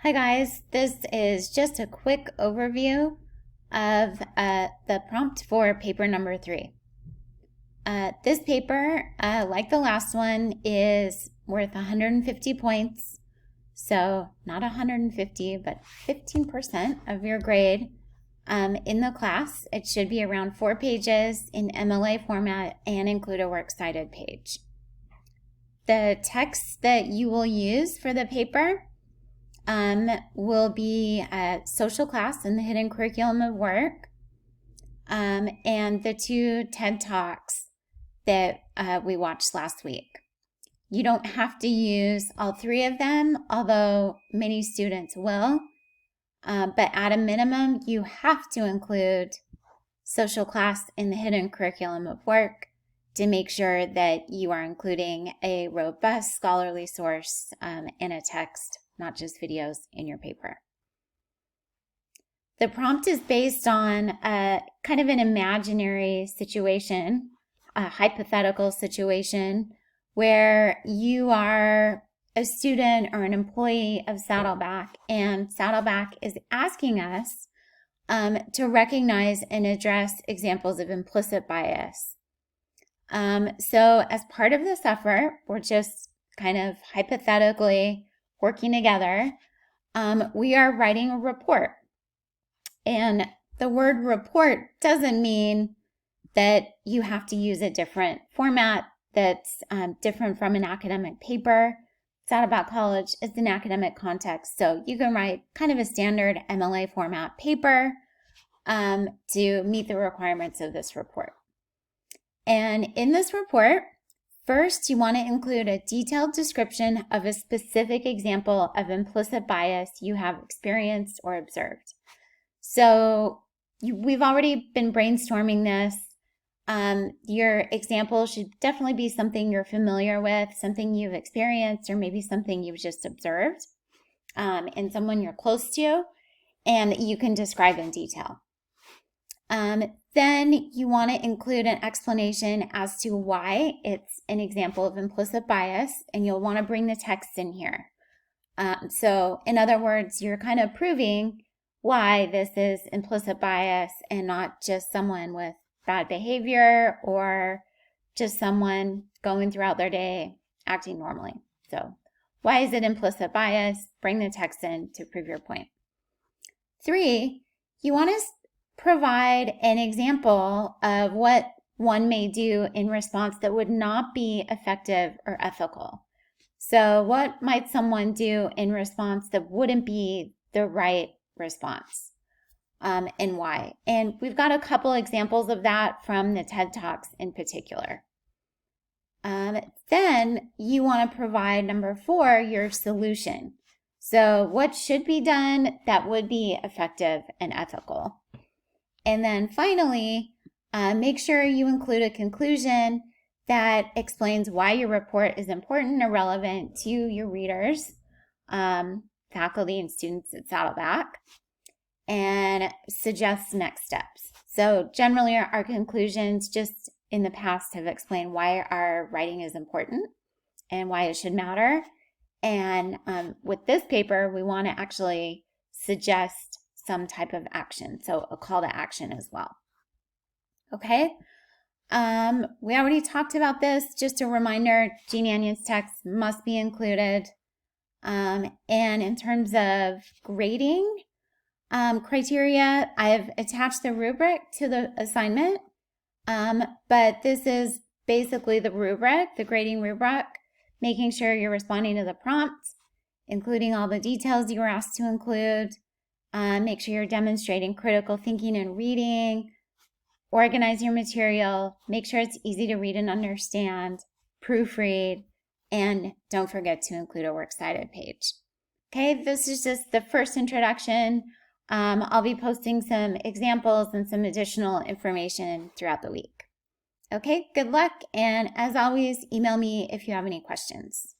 Hi guys, this is just a quick overview of the prompt for paper number 3. This paper, like the last one, is worth 150 points. So not 150, but 15% of your grade in the class. It should be around 4 pages in MLA format and include a works cited page. The text that you will use for the paper will be social class and the hidden curriculum of work, and the 2 TED Talks that we watched last week. You don't have to use all 3 of them, although many students will, but at a minimum, you have to include social class in the hidden curriculum of work to make sure that you are including a robust scholarly source in a text, not just videos, in your paper. The prompt is based on kind of an imaginary situation, a hypothetical situation, where you are a student or an employee of Saddleback, and Saddleback is asking us to recognize and address examples of implicit bias. So as part of this effort, we're just kind of hypothetically working together. We are writing a report. And the word report doesn't mean that you have to use a different format that's different from an academic paper. Saddleback College is an academic context, so you can write kind of a standard MLA format paper to meet the requirements of this report. And in this report, first, you want to include a detailed description of a specific example of implicit bias you have experienced or observed. So we've already been brainstorming this. Your example should definitely be something you're familiar with, something you've experienced, or maybe something you've just observed in someone you're close to, and you can describe in detail. Then you want to include an explanation as to why it's an example of implicit bias, and you'll want to bring the text in here. So in other words, you're kind of proving why this is implicit bias and not just someone with bad behavior or just someone going throughout their day acting normally. So why is it implicit bias? Bring the text in to prove your point. 3, you want to provide an example of what one may do in response that would not be effective or ethical. So what might someone do in response that wouldn't be the right response, and why? And we've got a couple examples of that from the TED Talks in particular. Then you want to provide, number 4, your solution. So what should be done that would be effective and ethical? And then finally, make sure you include a conclusion that explains why your report is important or relevant to your readers, faculty and students at Saddleback, and suggest next steps. So generally our conclusions just in the past have explained why our writing is important and why it should matter. And with this paper, we want to actually suggest some type of action, so a call to action as well. Okay, we already talked about this. Just a reminder, Jean Annion's text must be included. And in terms of grading criteria, I've attached the rubric to the assignment, but this is basically the rubric, the grading rubric, making sure you're responding to the prompt, including all the details you were asked to include. Make sure you're demonstrating critical thinking and reading, organize your material, make sure it's easy to read and understand, proofread, and don't forget to include a works cited page. Okay, this is just the first introduction. I'll be posting some examples and some additional information throughout the week. Okay, good luck, and as always, email me if you have any questions.